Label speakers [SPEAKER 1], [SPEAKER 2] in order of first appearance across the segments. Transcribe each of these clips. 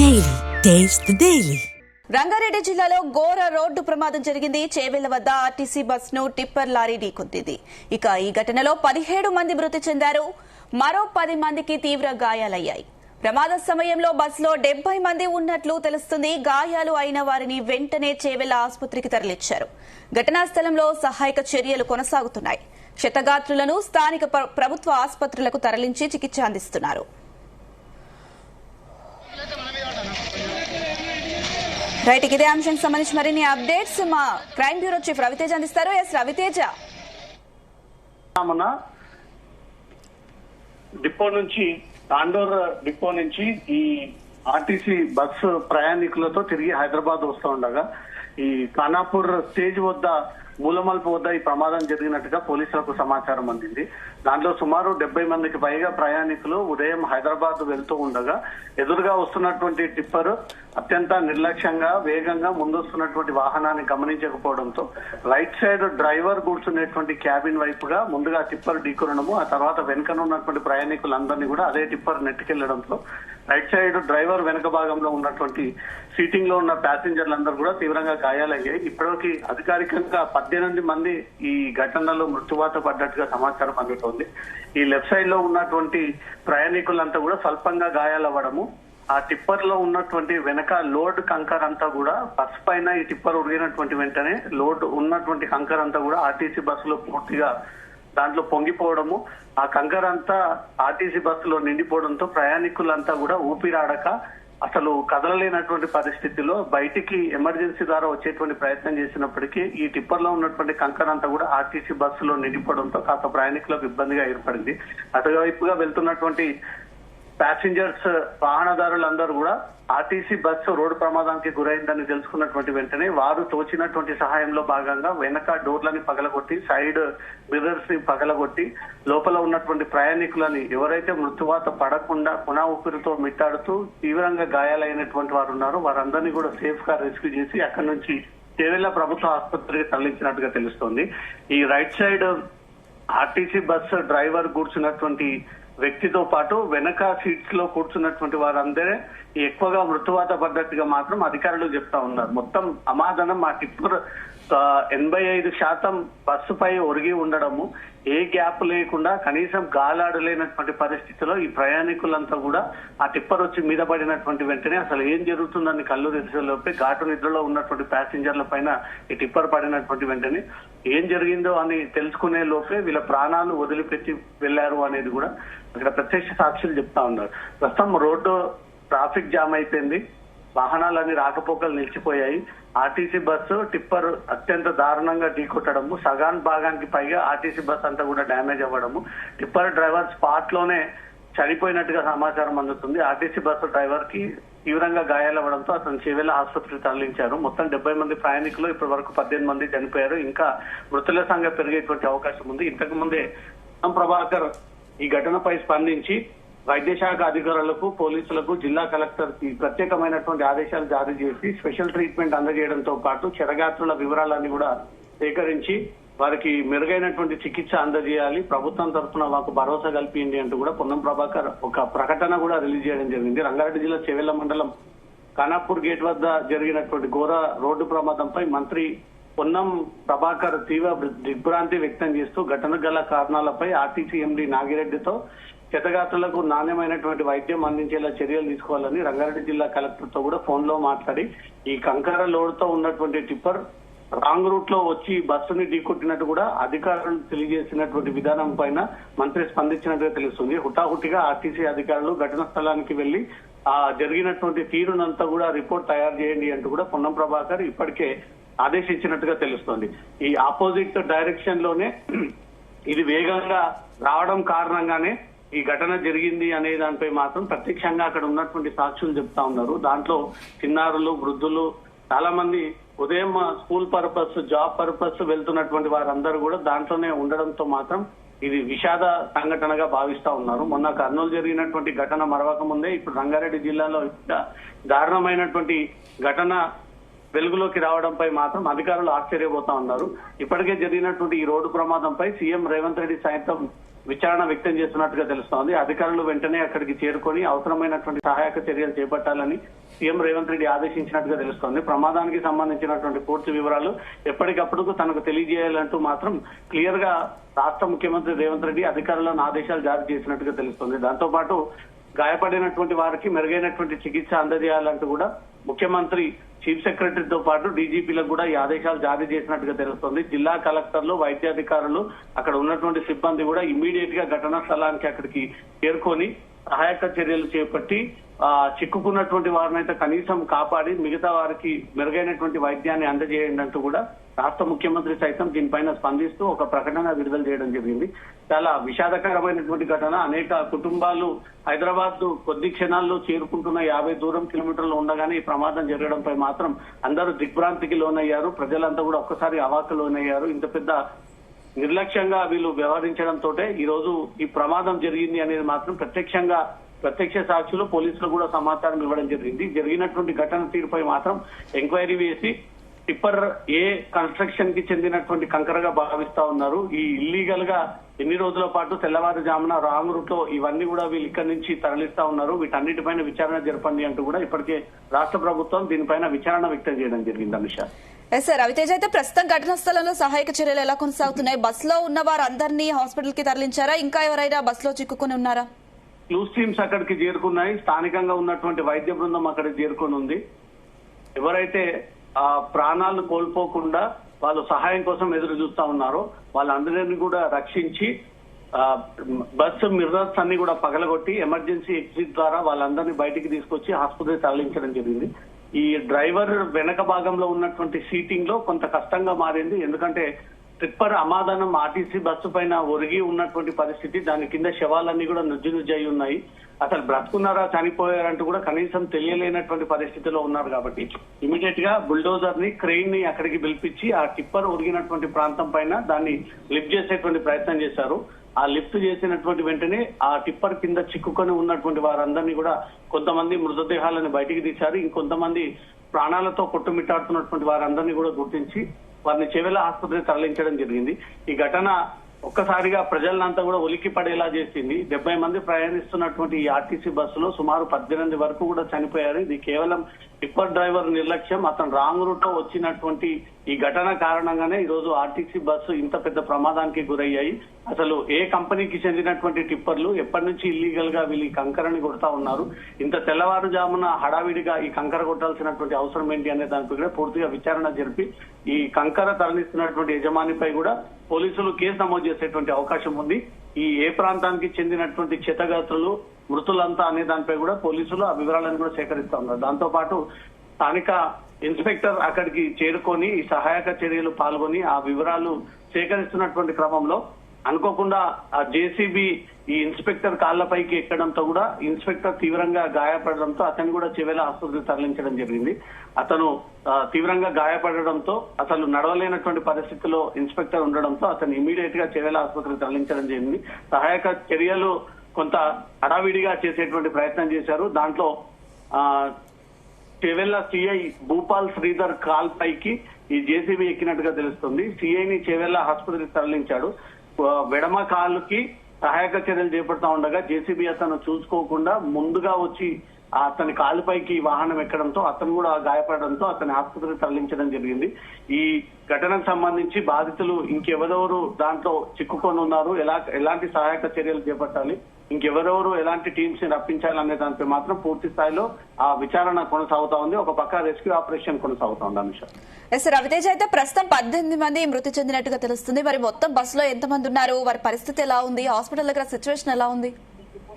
[SPEAKER 1] Daily taste the daily.
[SPEAKER 2] Rangareddy జిల్లాలో ఘోర road ప్రమాదం జరిగింది. చేవెళ్ల వద్ద ఆర్టీసీ బస్ ను టిప్పర్ లారీ ఢీకొట్టింది. ఇక ఈ ఘటనలో 17 మంది మృతి చెందారు. మరో 10 మందికి తీవ్ర గాయాలయ్యాయి. ప్రమాద సమయంలో బస్సులో 70 మంది ఉన్నట్లు తెలుస్తుంది. గాయాలు అయిన వారిని వెంటనే చేవెళ్ల ఆసుపత్రికి తరలించారు. ఘటనా స్థలంలో సహాయక చర్యలు కొనసాగుతున్నాయి. క్షతగాత్రులను స్థానిక ప్రభుత్వ ఆసుపత్రులకు తరలించి చికిత్స అందిస్తున్నారు. రైట్, ఇదే అంశానికి సంబంధించి మరిన్ని అప్డేట్స్ మా క్రైమ్ బ్యూరో చీఫ్ రవితేజ అందిస్తారు. ఎస్ రవితేజ,
[SPEAKER 3] డిపో నుంచి తాండూర్ డిపో నుంచి ఈ ఆర్టీసీ బస్సు ప్రయాణికులతో తిరిగి హైదరాబాద్ వస్తూ ఉండగా ఈ ఖానాపూర్ స్టేజ్ వద్ద మూలమల్పు వద్ద ఈ ప్రమాదం జరిగినట్టుగా పోలీసులకు సమాచారం అందింది. దాంట్లో సుమారు 70 మందికి పైగా ప్రయాణికులు ఉదయం హైదరాబాద్ వెళ్తూ ఉండగా ఎదురుగా వస్తున్నటువంటి టిప్పర్ అత్యంత నిర్లక్ష్యంగా వేగంగా ముందొస్తున్నటువంటి వాహనాన్ని గమనించకపోవడంతో రైట్ సైడ్ డ్రైవర్ కూర్చునేటువంటి క్యాబిన్ వైపుగా ముందుగా టిప్పర్ ఢీకొనడము, ఆ తర్వాత వెనుకన ఉన్నటువంటి ప్రయాణికులందరినీ కూడా అదే టిప్పర్ నెట్టుకెళ్లడంతో రైట్ సైడ్ డ్రైవర్ వెనుక భాగంలో ఉన్నటువంటి సీటింగ్ లో ఉన్న ప్యాసింజర్లందరూ కూడా తీవ్రంగా గాయాలయ్యాయి. ఇప్పటివరకు అధికారికంగా 18 మంది ఈ ఘటనలో మృత్యువాత పడ్డట్టుగా సమాచారం అందుతోంది. ఈ లెఫ్ట్ సైడ్ లో ఉన్నటువంటి ప్రయాణికులంతా కూడా స్వల్పంగా గాయాలవ్వడము, ఆ టిప్పర్ లో ఉన్నటువంటి వెనక లోడ్ కంకర్ అంతా కూడా బస్ పైన ఈ టిప్పర్ ఉరిగినటువంటి వెంటనే లోడ్ ఉన్నటువంటి కంకర్ అంతా కూడా ఆర్టీసీ బస్సులో పూర్తిగా దాంట్లో పొంగిపోవడము, ఆ కంకర్ అంతా ఆర్టీసీ బస్సులో నిండిపోవడంతో ప్రయాణికులంతా కూడా ఊపిరాడక అసలు కదలలేనటువంటి పరిస్థితిలో బయటికి ఎమర్జెన్సీ ద్వారా వచ్చేటువంటి ప్రయత్నం చేసినప్పటికీ ఈ టిప్పర్ లో ఉన్నటువంటి కంకర్ అంతా కూడా ఆర్టీసీ బస్సులో నిండిపోవడంతో కాస్త ప్రయాణికులకు ఇబ్బందిగా ఏర్పడింది. అటువైపుగా వెళ్తున్నటువంటి ప్యాసింజర్స్ వాహనదారులందరూ కూడా ఆర్టీసీ బస్సు రోడ్డు ప్రమాదానికి గురైందని తెలుసుకున్నటువంటి వెంటనే వారు తోచినటువంటి సహాయంలో భాగంగా వెనక డోర్లని పగలగొట్టి సైడ్ మిర్రర్స్ ని పగలగొట్టి లోపల ఉన్నటువంటి ప్రయాణికులని ఎవరైతే మృత్యువాత పడకుండా పునా ఊపిరితో మిట్టాడుతూ తీవ్రంగా గాయాలైనటువంటి వారు ఉన్నారో వారందరినీ కూడా సేఫ్ గా రెస్క్యూ చేసి అక్కడి నుంచి చేవెళ్ల ప్రభుత్వ ఆసుపత్రికి తరలించినట్టుగా తెలుస్తోంది. ఈ right side RTC bus driver కూర్చున్నటువంటి వ్యక్తితో పాటు వెనక సీట్స్ లో కూర్చున్నటువంటి వారందరే ఎక్కువగా మృత్యువాత పడ్డట్టుగా మాత్రం అధికారులు చెప్తా ఉన్నారు. మొత్తం అమాదనం ఆ టిప్పర్ 85% బస్సుపై ఒరిగి ఉండడము, ఏ గ్యాప్ లేకుండా కనీసం గాలాడలేనటువంటి పరిస్థితిలో ఈ ప్రయాణికులంతా కూడా ఆ టిప్పర్ వచ్చి మీద పడినటువంటి వెంటనే అసలు ఏం జరుగుతుందని కళ్ళు తెరిచేలోపే ఘాటు నిద్రలో ఉన్నటువంటి ప్యాసింజర్ల పైన ఈ టిప్పర్ పడినటువంటి వెంటనే ఏం జరిగిందో అని తెలుసుకునే లోపే వీళ్ళ ప్రాణాలు వదిలిపెట్టి వెళ్లారు అనేది కూడా అక్కడ ప్రత్యక్ష సాక్షులు చెప్తా ఉన్నారు. ప్రస్తుతం రోడ్డు ట్రాఫిక్ జామ్ అయిపోయింది, వాహనాలన్నీ రాకపోకలు నిలిచిపోయాయి. ఆర్టీసీ బస్సు టిప్పర్ అత్యంత దారుణంగా ఢీకొట్టడము, సగాన్ భాగానికి పైగా ఆర్టీసీ బస్ అంతా కూడా డ్యామేజ్ అవ్వడము, టిప్పర్ డ్రైవర్ స్పాట్ లోనే చనిపోయినట్టుగా సమాచారం అందుతుంది. ఆర్టీసీ బస్సు డ్రైవర్ కి తీవ్రంగా గాయాలవ్వడంతో అతను చేవెళ్ల ఆసుపత్రికి తరలించారు. మొత్తం 70 మంది ప్రయాణికులు ఇప్పటి వరకు 18 మంది చనిపోయారు. ఇంకా మృతుల సంఖ్య పెరిగేటువంటి అవకాశం ఉంది. ఇంతకు ముందే ప్రభాకర్ ఈ ఘటనపై స్పందించి వైద్య శాఖ అధికారులకు, పోలీసులకు, జిల్లా కలెక్టర్ కి ప్రత్యేకమైనటువంటి ఆదేశాలు జారీ చేసి స్పెషల్ ట్రీట్మెంట్ అందజేయడంతో పాటు క్షతగాత్రుల వివరాలన్నీ కూడా సేకరించి వారికి మెరుగైనటువంటి చికిత్స అందజేయాలి, ప్రభుత్వం తరఫున మాకు భరోసా కల్పించండి అంటూ కూడా పొన్నం ప్రభాకర్ ఒక ప్రకటన కూడా రిలీజ్ చేయడం జరిగింది. రంగారెడ్డి జిల్లా చేవెళ్ల మండలం ఖానాపూర్ గేట్ వద్ద జరిగినటువంటి ఘోర రోడ్డు ప్రమాదంపై మంత్రి పొన్నం ప్రభాకర్ తీవ్ర దిగ్భ్రాంతి వ్యక్తం చేస్తూ ఘటనకు గల కారణాలపై ఆర్టీసీ ఎండీ నాగిరెడ్డితో క్షతగాత్రులకు నాణ్యమైనటువంటి వైద్యం అందించేలా చర్యలు తీసుకోవాలని రంగారెడ్డి జిల్లా కలెక్టర్ తో కూడా ఫోన్ లో మాట్లాడి ఈ కంకర లోడ్ తో ఉన్నటువంటి టిప్పర్ రాంగ్ రూట్ లో వచ్చి బస్సుని ఢీకొట్టినట్టు కూడా అధికారులు తెలియజేసినటువంటి విధానం పైన మంత్రి స్పందించినట్టుగా తెలుస్తుంది. హుటాహుటిగా ఆర్టీసీ అధికారులు ఘటనా స్థలానికి వెళ్లి ఆ జరిగినటువంటి తీరునంతా కూడా రిపోర్ట్ తయారు చేయండి అంటూ కూడా పొన్నం ప్రభాకర్ ఇప్పటికే ఆదేశించినట్టుగా తెలుస్తోంది. ఈ ఆపోజిట్ డైరెక్షన్ లోనే ఇది వేగంగా రావడం కారణంగానే ఈ ఘటన జరిగింది అనే దానిపై మాత్రం ప్రత్యక్షంగా అక్కడ ఉన్నటువంటి సాక్షులు చెప్తా ఉన్నారు. దాంట్లో చిన్నారులు, వృద్ధులు, చాలా మంది ఉదయం స్కూల్ పర్పస్, జాబ్ పర్పస్ వెళ్తున్నటువంటి వారందరూ కూడా దాంట్లోనే ఉండడంతో మాత్రం ఇది విషాద సంఘటనగా భావిస్తా ఉన్నారు. మొన్న కర్నూలు జరిగినటువంటి ఘటన మరవక ముందే ఇప్పుడు రంగారెడ్డి జిల్లాలో దారుణమైనటువంటి ఘటన వెలుగులోకి రావడంపై మాత్రం అధికారులు ఆశ్చర్యపోతా ఉన్నారు. ఇప్పటికే జరిగినటువంటి ఈ రోడ్డు ప్రమాదంపై సీఎం రేవంత్ రెడ్డి సైతం విచారణ వ్యక్తం చేస్తున్నట్టుగా తెలుస్తోంది. అధికారులు వెంటనే అక్కడికి చేరుకొని అవసరమైనటువంటి సహాయక చర్యలు చేపట్టాలని సీఎం రేవంత్ రెడ్డి ఆదేశించినట్టుగా తెలుస్తోంది. ప్రమాదానికి సంబంధించినటువంటి పూర్తి వివరాలు ఎప్పటికప్పుడు తనకు తెలియజేయాలంటూ మాత్రం క్లియర్ గా రాష్ట్ర ముఖ్యమంత్రి రేవంత్ రెడ్డి అధికారులను ఆదేశాలు జారీ చేసినట్టుగా తెలుస్తోంది. దాంతో పాటు గాయపడినటువంటి వారికి మెరుగైనటువంటి చికిత్స అందజేయాలంటూ కూడా ముఖ్యమంత్రి చీఫ్ సెక్రటరీతో పాటు డీజీపీలకు కూడా ఈ ఆదేశాలు జారీ చేసినట్టుగా తెలుస్తోంది. జిల్లా కలెక్టర్లు, వైద్యాధికారులు, అక్కడ ఉన్నటువంటి సిబ్బంది కూడా ఇమ్మీడియట్ గా ఘటనా స్థలానికి అక్కడికి చేరుకొని సహాయక చర్యలు చేపట్టి చిక్కుకున్నటువంటి వారినైతే కనీసం కాపాడి మిగతా వారికి మెరుగైనటువంటి వైద్యాన్ని అందజేయండి అంటూ కూడా రాష్ట్ర ముఖ్యమంత్రి సైతం దీనిపైన స్పందిస్తూ ఒక ప్రకటన విడుదల చేయడం జరిగింది. చాలా విషాదకరమైనటువంటి ఘటన. అనేక కుటుంబాలు హైదరాబాద్ కొద్ది క్షణాల్లో చేరుకుంటున్న 50 కిలోమీటర్లు ఉండగానే ఈ ప్రమాదం జరగడంపై మాత్రం అందరూ దిగ్భ్రాంతికి లోనయ్యారు. ప్రజలంతా కూడా ఒక్కసారి అవాకు లోనయ్యారు. ఇంత పెద్ద నిర్లక్ష్యంగా వీళ్ళు వ్యవహరించడంతో ఈ రోజు ఈ ప్రమాదం జరిగింది అనేది మాత్రం ప్రత్యక్ష సాక్షులు, పోలీసులు కూడా సమాచారం ఇవ్వడం జరిగింది. జరిగినటువంటి ఘటన తీరుపై మాత్రం ఎంక్వైరీ వేసి టిప్పర్ ఏ కన్స్ట్రక్షన్ కి చెందినటువంటి కంకరగా భావిస్తా ఉన్నారు. ఈ ఇల్లీగల్ గా ఎన్ని రోజుల పాటు తెల్లవారుజామున రాంగ్ రూట్ లో ఇవన్నీ కూడా వీళ్ళు ఇక్కడి నుంచి తరలిస్తా ఉన్నారు. వీటన్నిటిపైన విచారణ జరపండి అంటూ కూడా ఇప్పటికే రాష్ట్ర ప్రభుత్వం దీనిపైన విచారణ వ్యక్తం చేయడం జరిగింది. అమిత్ షా
[SPEAKER 2] సార్, రవితేజ్ అయితే ప్రస్తుతం ఘటనా స్థలంలో సహాయక చర్యలు ఎలా కొనసాగుతున్నాయి? బస్ లో ఉన్న వారందరినీ హాస్పిటల్ కి తరలించారా? ఇంకా ఎవరైనా బస్ లో చిక్కుకుని ఉన్నారా?
[SPEAKER 3] క్లూస్ టీమ్స్ అక్కడికి చేరుకున్నాయి. స్థానికంగా ఉన్నటువంటి వైద్య బృందం అక్కడికి చేరుకుని ఉంది. ఎవరైతే ప్రాణాలు కోల్పోకుండా వాళ్ళు సహాయం కోసం ఎదురు చూస్తా ఉన్నారో వాళ్ళందరినీ కూడా రక్షించి బస్సు మిర్రర్స్ అన్ని కూడా పగలగొట్టి ఎమర్జెన్సీ ఎగ్జిట్ ద్వారా వాళ్ళందరినీ బయటికి తీసుకొచ్చి ఆసుపత్రికి తరలించడం జరిగింది. ఈ డ్రైవర్ వెనక భాగంలో ఉన్నటువంటి సీటింగ్ లో కొంత కష్టంగా మారింది. ఎందుకంటే ట్రిప్పర్ అమాదానం ఆర్టీసీ బస్సు పైన ఒరిగి ఉన్నటువంటి పరిస్థితి. దాని కింద శవాలన్నీ కూడా నుజ్జు అయి ఉన్నాయి. అసలు బ్రతుకున్నారా చనిపోయారంటూ కూడా కనీసం తెలియలేనటువంటి పరిస్థితిలో ఉన్నారు. కాబట్టి ఇమీడియట్ గా బుల్డోజర్ ని, క్రెయిన్ ని అక్కడికి పిలిపించి ఆ టిప్పర్ ఒరిగినటువంటి ప్రాంతం పైన దాన్ని లిఫ్ట్ చేసేటువంటి ప్రయత్నం చేశారు. ఆ లిఫ్ట్ చేసినటువంటి వెంటనే ఆ టిప్పర్ కింద చిక్కుకొని ఉన్నటువంటి వారందరినీ కూడా కొంతమంది మృతదేహాలను బయటికి తీశారు. ఇంకొంతమంది ప్రాణాలతో కొట్టుమిట్టాడుతున్నటువంటి వారందరినీ కూడా గుర్తించి వారిని చేవెళ్ల ఆసుపత్రికి తరలించడం జరిగింది. ఈ ఘటన ఒక్కసారిగా ప్రజలంతా కూడా ఉలిక్కి పడేలా చేసింది. 70 మంది ప్రయాణిస్తున్నటువంటి ఈ ఆర్టీసీ బస్సులో సుమారు 18 వరకు కూడా చనిపోయారు. ఇది కేవలం టిప్పర్ డ్రైవర్ నిర్లక్ష్యం, అతను రాంగ్ రూట్ లో వచ్చినటువంటి ఈ ఘటన కారణంగానే ఈ రోజు ఆర్టీసీ బస్సు ఇంత పెద్ద ప్రమాదానికి గురయ్యాయి. అసలు ఏ కంపెనీకి చెందినటువంటి టిప్పర్లు ఎప్పటి నుంచి ఇల్లీగల్ గా వీళ్ళు ఈ కంకరని కొడతా ఉన్నారు? ఇంత తెల్లవారుజామున హడావిడిగా ఈ కంకర కొట్టాల్సినటువంటి అవసరం ఏంటి అనే దానిపై కూడా పూర్తిగా విచారణ జరిపి ఈ కంకర తరలిస్తున్నటువంటి యజమానిపై కూడా పోలీసులు కేసు నమోదు చేసేటువంటి అవకాశం ఉంది. ఈ ఏ ప్రాంతానికి చెందినటువంటి క్షతగాత్రులు, మృతులంతా అనే దానిపై కూడా పోలీసులు ఆ వివరాలను కూడా సేకరిస్తా ఉన్నారు. దాంతో పాటు స్థానిక ఇన్స్పెక్టర్ అక్కడికి చేరుకొని ఈ సహాయక చర్యలు పాల్గొని ఆ వివరాలు సేకరిస్తున్నటువంటి క్రమంలో అనుకోకుండా ఆ జేసీబీ ఈ ఇన్స్పెక్టర్ కాళ్లపైకి ఎక్కడంతో కూడా ఇన్స్పెక్టర్ తీవ్రంగా గాయపడడంతో అతన్ని కూడా చేవెళ్ల ఆసుపత్రికి తరలించడం జరిగింది. అతను తీవ్రంగా గాయపడడంతో అసలు నడవలేనటువంటి పరిస్థితిలో ఇన్స్పెక్టర్ ఉండడంతో అతను ఇమీడియట్ గా చేవెళ్ల ఆసుపత్రికి తరలించడం జరిగింది. సహాయక చర్యలు కొంత హడావిడిగా చేసేటువంటి ప్రయత్నం చేశారు. దాంట్లో చేవెళ్ల సిఐ భూపాల్ శ్రీధర్ కాల్ పైకి ఈ జేసీబీ ఎక్కినట్టుగా తెలుస్తుంది. సిఐని చేవెళ్ల ఆసుపత్రికి తరలించాడు. వెడమ కాలుకి సహాయక చర్యలు చేపడతా ఉండగా జేసీబీ అతను చూసుకోకుండా ముందుగా వచ్చి అతని కాలుపైకి వాహనం ఎక్కడంతో అతను కూడా గాయపడడంతో అతని ఆసుపత్రికి తరలించడం జరిగింది. ఈ ఘటనకు సంబంధించి బాధితులు ఇంకెవరెవరు దాంట్లో చిక్కుకొని ఉన్నారు, ఎలాంటి సహాయక చర్యలు చేపట్టాలి, ఇంకెవరెవరు ఎలాంటి టీమ్స్ ని రప్పించాలనే దానిపై మాత్రం పూర్తి స్థాయిలో ఆ విచారణ కొనసాగుతా ఉంది. ఒక పక్క రెస్క్యూ ఆపరేషన్ కొనసాగుతా ఉంది. అనుష
[SPEAKER 2] రవితేజ్ అయితే ప్రస్తుతం 18 మంది మృతి చెందినట్టుగా తెలుస్తుంది. మరి మొత్తం బస్సులో ఎంతమంది ఉన్నారు, వారి పరిస్థితి ఎలా ఉంది, హాస్పిటల్ దగ్గర సిచ్యువేషన్ ఎలా ఉంది?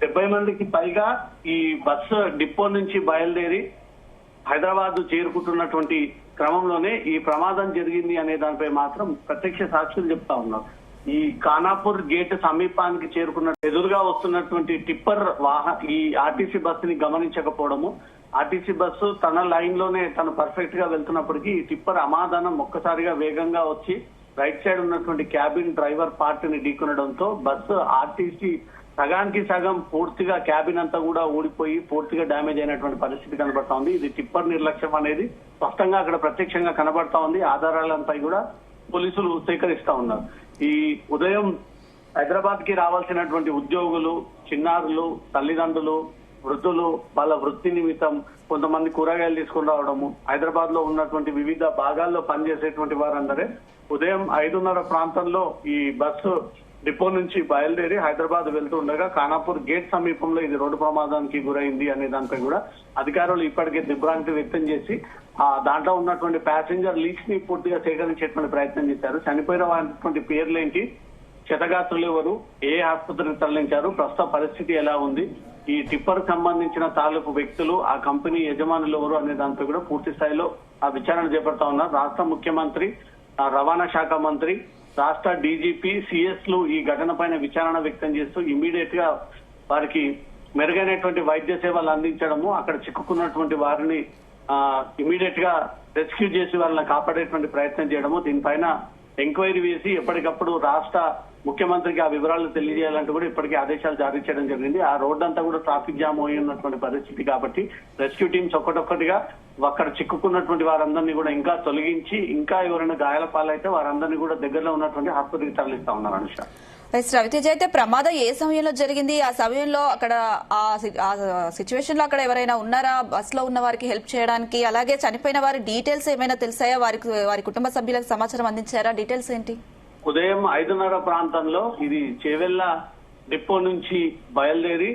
[SPEAKER 3] 70 మందికి పైగా ఈ బస్సు డిపో నుంచి బయలుదేరి హైదరాబాద్ చేరుకుంటున్నటువంటి క్రమంలోనే ఈ ప్రమాదం జరిగింది అనే దానిపై మాత్రం ప్రత్యక్ష సాక్షులు చెప్తా ఉన్నారు. ఈ ఖానాపూర్ గేట్ సమీపానికి చేరుకున్న ఎదురుగా వస్తున్నటువంటి టిప్పర్ ఈ ఆర్టీసీ బస్సుని గమనించకపోవడము, ఆర్టీసీ బస్సు తన లైన్ లోనే తను పర్ఫెక్ట్ గా వెళ్తున్నప్పటికీ ఈ టిప్పర్ అమాదానం ఒక్కసారిగా వేగంగా వచ్చి రైట్ సైడ్ ఉన్నటువంటి క్యాబిన్ డ్రైవర్ పార్ట్ ని ఢీకొనడంతో బస్సు ఆర్టీసీ సగానికి సగం పూర్తిగా క్యాబిన్ అంతా కూడా ఊడిపోయి పూర్తిగా డ్యామేజ్ అయినటువంటి పరిస్థితి కనబడతా ఉంది. ఇది టిప్పర్ నిర్లక్ష్యం అనేది స్పష్టంగా అక్కడ ప్రత్యక్షంగా కనబడతా ఉంది. ఆధారాలపై కూడా పోలీసులు సేకరిస్తా ఉన్నారు. ఈ ఉదయం హైదరాబాద్ కి రావాల్సినటువంటి ఉద్యోగులు, చిన్నారులు, తల్లిదండ్రులు, వృద్ధులు వాళ్ళ వృత్తి నిమిత్తం కొంతమంది కూరగాయలు తీసుకుని రావడము, హైదరాబాద్ లో ఉన్నటువంటి వివిధ భాగాల్లో పనిచేసేటువంటి వారందరే ఉదయం 5:30 ప్రాంతంలో ఈ బస్సు డిపో నుంచి బయలుదేరి హైదరాబాద్ వెళ్తూ ఉండగా ఖానాపూర్ గేట్ సమీపంలో ఇది రోడ్డు ప్రమాదానికి గురైంది అనే దానిపై కూడా అధికారులు ఇప్పటికే దిగ్భ్రాంతి వ్యక్తం చేసి దాంట్లో ఉన్నటువంటి ప్యాసింజర్ లీస్ట్ ని పూర్తిగా సేకరించేటువంటి ప్రయత్నం చేశారు. చనిపోయిన వారి పేర్లేంటి, క్షతగాత్రులు ఎవరు, ఏ ఆసుపత్రికి తరలించారు, ప్రస్తుత పరిస్థితి ఎలా ఉంది, ఈ టిప్పర్ సంబంధించిన తాలూకు వ్యక్తులు, ఆ కంపెనీ యజమానులు ఎవరు అనే దానిపై కూడా పూర్తి స్థాయిలో ఆ విచారణ చేపడతా ఉన్నారు. రాష్ట్ర ముఖ్యమంత్రి, రవాణా శాఖ మంత్రి, రాష్ట్ర డీజీపీ, సిఎస్ లు ఈ ఘటన పైన విచారణ వ్యక్తం చేస్తూ ఇమీడియట్ గా వారికి మెరుగైనటువంటి వైద్య సేవలు అందించడము, అక్కడ చిక్కుకున్నటువంటి వారిని ఇమీడియట్ గా రెస్క్యూ చేసి వాళ్ళని కాపాడేటువంటి ప్రయత్నం చేయడము, దీనిపైన ఎంక్వైరీ వేసి ఎప్పటికప్పుడు రాష్ట్ర ముఖ్యమంత్రికి ఆ వివరాలు తెలియజేయాలంటూ కూడా ఇప్పటికే ఆదేశాలు జారీ చేయడం జరిగింది. ఆ రోడ్డు అంతా కూడా ట్రాఫిక్ జామ్ అయి ఉన్నటువంటి పరిస్థితి కాబట్టి రెస్క్యూ టీమ్స్ ఒక్కటొక్కటిగా అక్కడ చిక్కుకున్నటువంటి వారందరినీ కూడా ఇంకా తొలగించి, ఇంకా ఎవరైనా గాయాల పాలైతే వారందరినీ కూడా దగ్గరలో ఉన్నటువంటి ఆసుపత్రికి తరలిస్తా ఉన్నారు. అనుష,
[SPEAKER 2] రవితేజ, అయితే ప్రమాదం ఏ సమయంలో జరిగింది? ఆ సమయంలో అక్కడ ఆ సిచ్యువేషన్ లో అక్కడ ఎవరైనా ఉన్నారా బస్ లో ఉన్న వారికి హెల్ప్ చేయడానికి? అలాగే చనిపోయిన వారి డీటెయిల్స్ ఏమైనా తెలుసాయా? వారి కుటుంబ సభ్యులకు సమాచారం అందించారా? డీటెయిల్స్ ఏంటి?
[SPEAKER 3] ఉదయం 5:30 ప్రాంతంలో ఇది చేవెళ్ల డిపో నుంచి బయలుదేరి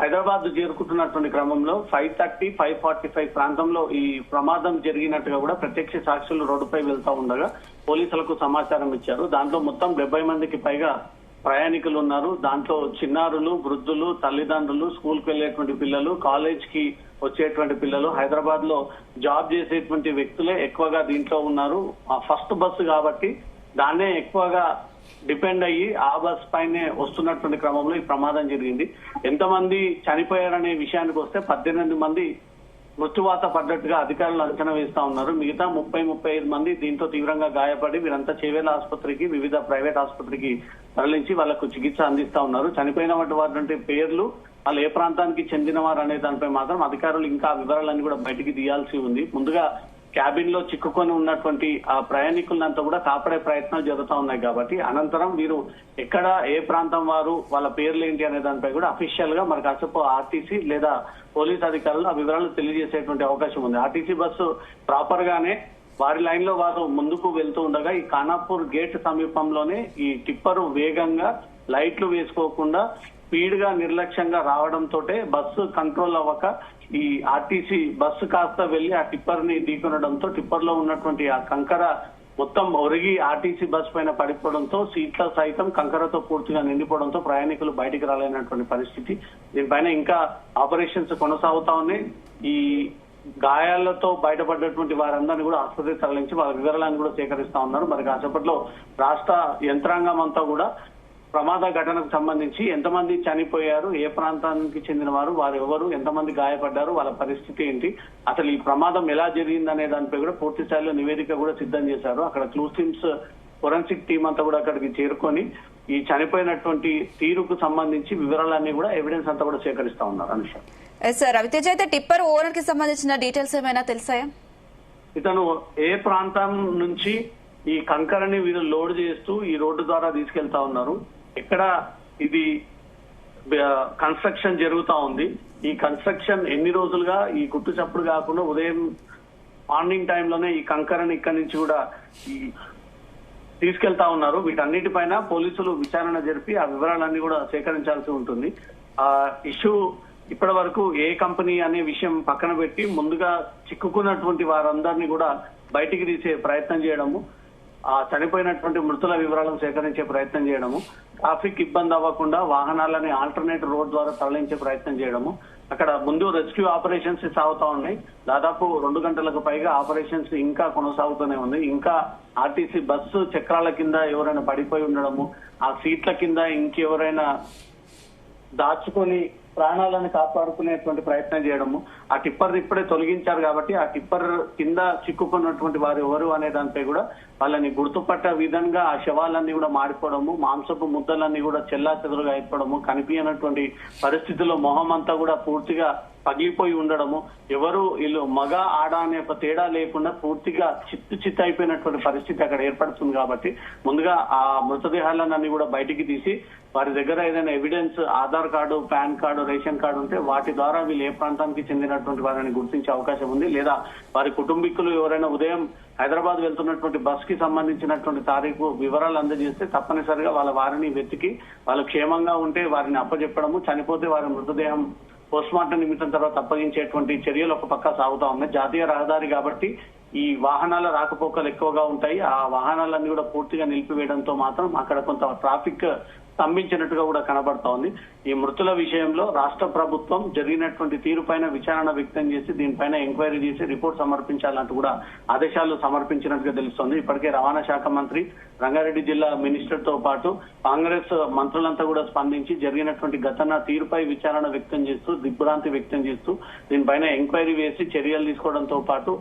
[SPEAKER 3] హైదరాబాద్ చేరుకుంటున్నటువంటి క్రమంలో 5:30, 5:45 ప్రాంతంలో ఈ ప్రమాదం జరిగినట్టుగా కూడా ప్రత్యక్ష సాక్షులు రోడ్డుపై వెళ్తా ఉండగా పోలీసులకు సమాచారం ఇచ్చారు. దాంట్లో మొత్తం 70 మందికి పైగా ప్రయాణికులు ఉన్నారు. దాంట్లో చిన్నారులు, వృద్ధులు, తల్లిదండ్రులు, స్కూల్ కి వెళ్లేటువంటి పిల్లలు, కాలేజ్ కి వచ్చేటువంటి పిల్లలు, హైదరాబాద్ లో జాబ్ చేసేటువంటి వ్యక్తులే ఎక్కువగా దీంట్లో ఉన్నారు. ఫస్ట్ బస్సు కాబట్టి దాన్నే ఎక్కువగా డిపెండ్ అయ్యి ఆ బస్ పైనే వస్తున్నటువంటి క్రమంలో ఈ ప్రమాదం జరిగింది. ఎంతమంది చనిపోయారనే విషయానికి వస్తే 18 మంది మృత్యువాత పడ్డట్టుగా అధికారులు అంచనా వేస్తా ఉన్నారు. మిగతా 30-35 మంది దీంతో తీవ్రంగా గాయపడి వీరంతా చేవేళ్ల ఆసుపత్రికి, వివిధ ప్రైవేట్ ఆసుపత్రికి తరలించి వాళ్లకు చికిత్స అందిస్తా ఉన్నారు. చనిపోయిన వారి పేర్లు, వాళ్ళు ఏ ప్రాంతానికి చెందిన వారు అనే దానిపై మాత్రం అధికారులు ఇంకా వివరాలన్నీ కూడా బయటికి తీయాల్సి ఉంది. ముందుగా క్యాబిన్ లో చిక్కుకొని ఉన్నటువంటి ఆ ప్రయాణికులంతా కూడా కాపాడే ప్రయత్నాలు జరుగుతూ ఉన్నాయి కాబట్టి అనంతరం వీరు ఎక్కడ, ఏ ప్రాంతం వారు, వాళ్ళ పేర్లు ఏంటి అనే దానిపై కూడా అఫీషియల్ గా మరి కాసేపు ఆర్టీసీ లేదా పోలీస్ అధికారులు ఆ వివరాలు తెలియజేసేటువంటి అవకాశం ఉంది. ఆర్టీసీ బస్సు ప్రాపర్ గానే వారి లైన్ లో వారు ముందుకు వెళ్తూ ఉండగా ఈ ఖానాపూర్ గేట్ సమీపంలోనే ఈ టిప్పరు వేగంగా లైట్లు వేసుకోకుండా స్పీడ్ గా నిర్లక్ష్యంగా రావడంతో బస్సు కంట్రోల్ అవ్వక ఈ ఆర్టీసీ బస్సు కాస్త వెళ్లి ఆ టిప్పర్ ని ఢీకొనడంతో టిప్పర్ లో ఉన్నటువంటి ఆ కంకర మొత్తం ఒరిగి ఆర్టీసీ బస్ పైన పడిపోవడంతో సీట్ల సైతం కంకరతో పూర్తిగా నిండిపోవడంతో ప్రయాణికులు బయటికి రాలేనటువంటి పరిస్థితి. దీనిపైన ఇంకా ఆపరేషన్స్ కొనసాగుతా ఉన్నాయి. ఈ గాయాలతో బయటపడ్డటువంటి వారందరినీ కూడా ఆసుపత్రికి తరలించి వాళ్ళ వివరాలను కూడా సేకరిస్తా ఉన్నారు. మరి కాసేపట్లో రాష్ట్ర యంత్రాంగం అంతా కూడా ప్రమాద ఘటనకు సంబంధించి ఎంతమంది చనిపోయారు, ఏ ప్రాంతానికి చెందిన వారు, వారు ఎవరు, ఎంతమంది గాయపడ్డారు, వాళ్ళ పరిస్థితి ఏంటి, అసలు ఈ ప్రమాదం ఎలా జరిగిందనే దానిపై కూడా పూర్తి స్థాయిలో నివేదిక కూడా సిద్ధం చేశారు. అక్కడ క్లూస్ టీమ్స్, ఫోరెన్సిక్ టీమ్ అంతా కూడా అక్కడికి చేరుకొని ఈ చనిపోయినటువంటి తీరుకు సంబంధించి వివరాలన్నీ కూడా ఎవిడెన్స్ అంతా కూడా సేకరిస్తా ఉన్నారు. అనుష,
[SPEAKER 2] సార్, రవితేజ, అయితే టిప్పర్ ఓనర్ కి సంబంధించిన డీటెయిల్స్ ఏమైనా తెలుసాయా?
[SPEAKER 3] ఇతను ఏ ప్రాంతం నుంచి ఈ కంకరని వీరు లోడ్ చేస్తూ ఈ రోడ్డు ద్వారా తీసుకెళ్తా ఉన్నారు, ఎక్కడ ఇది కన్స్ట్రక్షన్ జరుగుతా ఉంది, ఈ కన్స్ట్రక్షన్ ఎన్ని రోజులుగా ఈ గుట్టు చప్పుడు కాకుండా ఉదయం మార్నింగ్ టైంలోనే ఈ కంకరని ఇక్కడి నుంచి కూడా తీసుకెళ్తా ఉన్నారు. వీటన్నిటిపైన పోలీసులు విచారణ జరిపి ఆ వివరాలన్నీ కూడా సేకరించాల్సి ఉంటుంది. ఆ ఇష్యూ ఇప్పటి వరకు ఏ కంపెనీ అనే విషయం పక్కన పెట్టి ముందుగా చిక్కుకున్నటువంటి వారందరినీ కూడా బయటికి తీసే ప్రయత్నం చేయడము, ఆ చనిపోయినటువంటి మృతుల వివరాలను సేకరించే ప్రయత్నం చేయడము, ట్రాఫిక్ ఇబ్బంది అవ్వకుండా వాహనాలని ఆల్టర్నేట్ రోడ్ ద్వారా తరలించే ప్రయత్నం చేయడము, అక్కడ ముందు రెస్క్యూ ఆపరేషన్స్ సాగుతా ఉన్నాయి. దాదాపు 2 గంటలకు పైగా ఆపరేషన్స్ ఇంకా కొనసాగుతూనే ఉంది. ఇంకా ఆర్టీసీ బస్సు చక్రాల కింద ఎవరైనా పడిపోయి ఉండడము, ఆ సీట్ల కింద ఇంకెవరైనా దాచుకొని ప్రాణాలను కాపాడుకునేటువంటి ప్రయత్నం చేయడము, ఆ టిప్పర్ ఇప్పుడే తొలగించారు కాబట్టి ఆ టిప్పర్ కింద చిక్కుకున్నటువంటి వారు ఎవరు అనే దానిపై కూడా వాళ్ళని గుర్తుపట్టే విధంగా ఆ శవాలన్నీ కూడా మాడిపోవడము, మాంసపు ముద్దలన్నీ కూడా చెల్లా చెదురుగా అయిపోవడము, కనిపించినటువంటి పరిస్థితుల్లో మొహం అంతా కూడా పూర్తిగా పగిలిపోయి ఉండడము, ఎవరు వీళ్ళు మగ ఆడ అనే ఒక తేడా లేకుండా పూర్తిగా చిత్తు అయిపోయినటువంటి పరిస్థితి అక్కడ ఏర్పడుతుంది. కాబట్టి ముందుగా ఆ మృతదేహాలన్నీ కూడా బయటికి తీసి వారి దగ్గర ఏదైనా evidence, Aadhaar card, pan card, ration card ఉంటే వాటి ద్వారా వీళ్ళు ఏ ప్రాంతానికి చెందినటువంటి వారిని గుర్తించే అవకాశం ఉంది. లేదా వారి కుటుంబీకులు ఎవరైనా ఉదయం హైదరాబాద్ వెళ్తున్నటువంటి బస్ కి సంబంధించినటువంటి తారీఖు వివరాలు అందజేస్తే తప్పనిసరిగా వారిని వెతికి వాళ్ళు క్షేమంగా ఉంటే వారిని అప్పచెప్పడము, చనిపోతే వారి మృతదేహం పోస్ట్మార్టం నిమిత్తం తర్వాత అప్పగించేటువంటి చర్యలు ఒక పక్క సాగుతా ఉన్నాయి. జాతీయ రహదారి కాబట్టి ఈ వాహనాల రాకపోకలు ఎక్కువగా ఉంటాయి. ఆ వాహనాలన్నీ కూడా పూర్తిగా నిలిపివేయడంతో మాత్రం అక్కడ కొంత ట్రాఫిక్ స్తంభించినట్టుగా కూడా కనబడతా ఉంది. ఈ మృతుల విషయంలో రాష్ట్ర ప్రభుత్వం జరిగినటువంటి తీరుపైన విచారణ వ్యక్తం చేసి దీనిపైన ఎంక్వైరీ చేసి రిపోర్ట్ సమర్పించాలంటూ కూడా ఆదేశాలు సమర్పించినట్టుగా తెలుస్తోంది. ఇప్పటికే రవాణా శాఖ మంత్రి, రంగారెడ్డి జిల్లా మినిస్టర్ తో పాటు కాంగ్రెస్ మంత్రులంతా కూడా స్పందించి జరిగినటువంటి ఘటన తీరుపై విచారణ వ్యక్తం చేస్తూ, దిగ్భ్రాంతి వ్యక్తం చేస్తూ దీనిపైన ఎంక్వైరీ వేసి చర్యలు తీసుకోవడంతో పాటు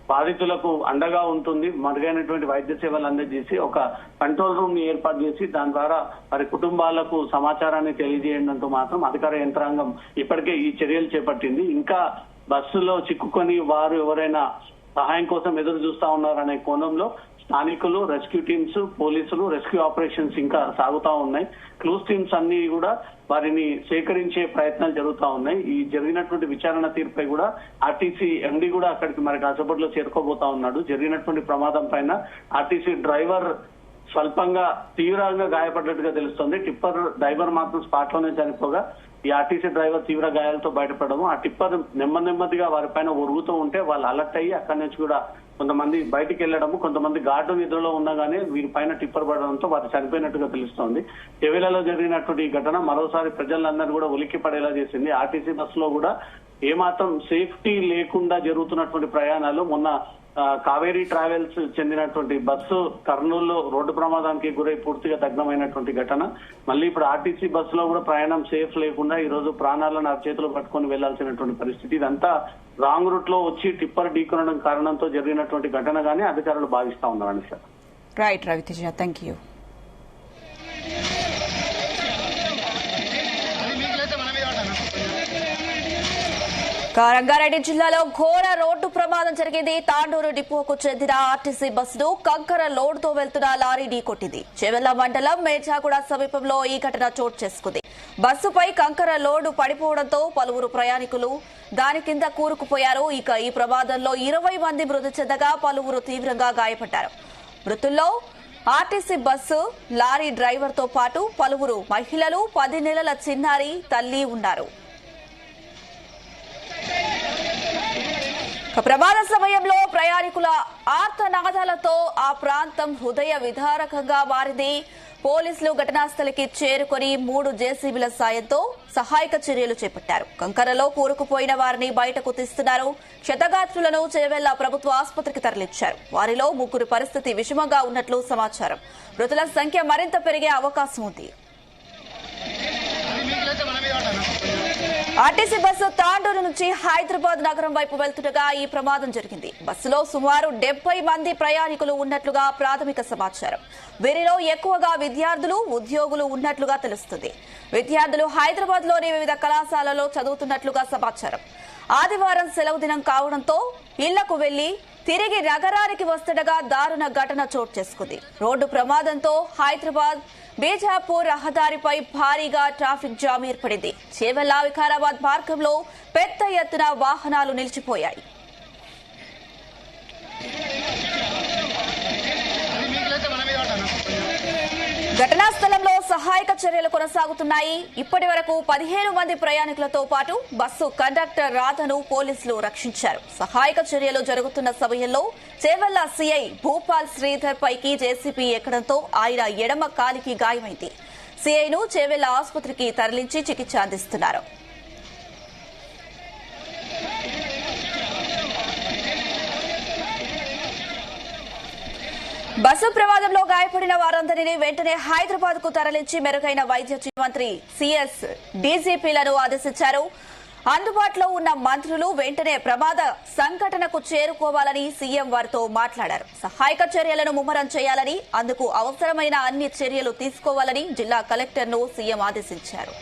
[SPEAKER 3] బాధితులకు అండగా ఉంటుంది, మరుగైనటువంటి వైద్య సేవలు అందజేసి ఒక కంట్రోల్ రూమ్ ని ఏర్పాటు చేసి దాని ద్వారా వారి కుటుంబాలకు సమాచారాన్ని తెలియజేయడంతో మాత్రం అధికార యంత్రాంగం ఇప్పటికే ఈ చర్యలు చేపట్టింది. ఇంకా బస్సులో చిక్కుకొని వారు ఎవరైనా సహాయం కోసం ఎదురు చూస్తా ఉన్నారనే కోణంలో స్థానికులు, రెస్క్యూ టీమ్స్, పోలీసులు రెస్క్యూ ఆపరేషన్స్ ఇంకా సాగుతా ఉన్నాయి. క్లూస్ టీమ్స్ అన్ని కూడా వారిని సేకరించే ప్రయత్నాలు జరుగుతా ఉన్నాయి. ఈ జరిగినటువంటి విచారణ తీర్పై కూడా ఆర్టీసీ ఎండీ కూడా అక్కడికి మరి కాసేపట్లో చేరుకోబోతా ఉన్నాడు. జరిగినటువంటి ప్రమాదం పైన ఆర్టీసీ డ్రైవర్ స్వల్పంగా తీవ్రంగా గాయపడ్డట్టుగా తెలుస్తోంది. టిప్పర్ డ్రైవర్ మాత్రం స్పాట్ లోనే చనిపోగా ఈ ఆర్టీసీ డ్రైవర్ తీవ్ర గాయాలతో బయటపడము, ఆ టిప్పర్ నెమ్మదిగా వారిపైన ఒరుగుతూ ఉంటే వాళ్ళు అలర్ట్ అయ్యి అక్కడి నుంచి కూడా కొంతమంది బయటికి వెళ్లడము, కొంతమంది గార్డు నిద్రలో ఉండగానే వీరిపైన టిప్పర్ పడడంతో వారు చనిపోయినట్టుగా తెలుస్తోంది. చెవేలలో జరిగినటువంటి ఈ ఘటన మరోసారి ప్రజలందరూ కూడా ఉలిక్కి పడేలా చేసింది. ఆర్టీసీ బస్సులో కూడా ఏమాత్రం సేఫ్టీ లేకుండా జరుగుతున్నటువంటి ప్రయాణాలు, మొన్న కావేరీ ట్రావెల్స్ చెందినటువంటి బస్సు కర్నూలులో రోడ్డు ప్రమాదానికి గురై పూర్తిగా దగ్నమైనటువంటి ఘటన, మళ్ళీ ఇప్పుడు ఆర్టీసీ బస్సులో కూడా ప్రయాణం సేఫ్ లేకుండా ఈ రోజు ప్రాణాలను అరచేతులు పట్టుకొని వెళ్లాల్సినటువంటి పరిస్థితి. ఇదంతా రాంగ్ రూట్ లో వచ్చి టిప్పర్ ఢీకొనడం కారణంతో జరిగినటువంటి ఘటనగానే అధికారులు భావిస్తా ఉన్నారండి sir.
[SPEAKER 2] Right Raviteja, thank you. Rangareddy జిల్లాలో ఘోర రోడ్డు ప్రమాదం జరిగింది. తాండూరు డిపోకు చెందిన ఆర్టీసీ బస్సును కంకర లోడ్ తో వెళ్తున్న లారీ ఢీకొట్టింది. చెవెళ్ల మండలం మేర్జాగూడ సమీపంలో ఈ ఘటన చోటు చేసుకుంది. బస్సుపై కంకర లోడు పడిపోవడంతో పలువురు ప్రయాణికులు దాని కింద కూరుకుపోయారు. ఇక ఈ ప్రమాదంలో 20 మంది మృతి చెందగా పలువురు తీవ్రంగా గాయపడ్డారు. మృతుల్లో ఆర్టీసీ బస్సు, లారీ డ్రైవర్ తో పాటు పలువురు మహిళలు, 10 నెలల చిన్నారి తల్లి ఉన్నారు. ప్రమాద సమయంలో ప్రయాణికుల ఆర్తనాదాలతో ఆ ప్రాంతం హృదయ విదారకంగా మారింది. పోలీసులు ఘటనాస్థలికి చేరుకుని 3 జేసీబీల సాయంతో సహాయక చర్యలు చేపట్టారు. కంకరలో కూరుకుపోయిన వారిని బయటకు తీస్తున్నారు. క్షతగాత్రులను చేవెళ్ల ప్రభుత్వ ఆసుపత్రికి తరలించారు. వారిలో 3 పరిస్థితి విషమంగా ఉన్నట్లు సమాచారం. మృతుల సంఖ్య మరింత పెరిగే అవకాశం ఉంది. ఆర్టీసీ బస్సు తాండూరు నుంచి హైదరాబాద్ నగరం వైపు వెళ్తుండగా ఈ ప్రమాదం జరిగింది. బస్సులో సుమారు 70 మంది ప్రయాణికులు ఉన్నట్లుగా ప్రాథమిక సమాచారం. వీరిలో ఎక్కువగా విద్యార్థులు, ఉద్యోగులు ఉన్నట్లుగా తెలుస్తుంది. విద్యార్థులు హైదరాబాద్ లోని వివిధ కళాశాలలో చదువుతున్నట్లుగా సమాచారం. ఆదివారం సెలవు దినం కావడంతో ఇళ్లకు వెళ్లి తిరిగి నగరానికి వస్తుండగా దారుణ ఘటన చోటు చేసుకుంది. రోడ్డు ప్రమాదంతో హైదరాబాద్ బీజాపూర్ రహదారిపై భారీగా ట్రాఫిక్ జామ్ ఏర్పడింది. చేవెళ్ల వికారాబాద్ మార్గంలో పెద్ద ఎత్తున వాహనాలు నిలిచిపోయాయి. ఘటనా స్థలంలో సహాయక చర్యలు కొనసాగుతున్నాయి. ఇప్పటి వరకు 15 మంది ప్రయాణికులతో పాటు బస్సు కండక్టర్ రాధను పోలీసులు రక్షించారు. సహాయక చర్యలు జరుగుతున్న సమయంలో చేవెళ్ల సీఐ భూపాల్ శ్రీధర్ పైకి జేసీబీ ఎక్కడంతో ఆయన ఎడమ కాలికి గాయమైంది. సీఐను చేవెళ్ల ఆసుపత్రికి తరలించి చికిత్స అందిస్తున్నారు. బస్సు ప్రమాదంలో గాయపడిన వారందరినీ వెంటనే హైదరాబాద్ కు తరలించి మెరుగైన వైద్య మంత్రి సీఎస్ డీజీపీలను ఆదేశించారు. అందుబాటులో ఉన్న మంత్రులు వెంటనే ప్రమాద సంఘటనకు చేరుకోవాలని సీఎం వారితో మాట్లాడారు. సహాయక చర్యలను ముమ్మరం చేయాలని, అందుకు అవసరమైన అన్ని చర్యలు తీసుకోవాలని జిల్లా కలెక్టర్ను సీఎం ఆదేశించారు.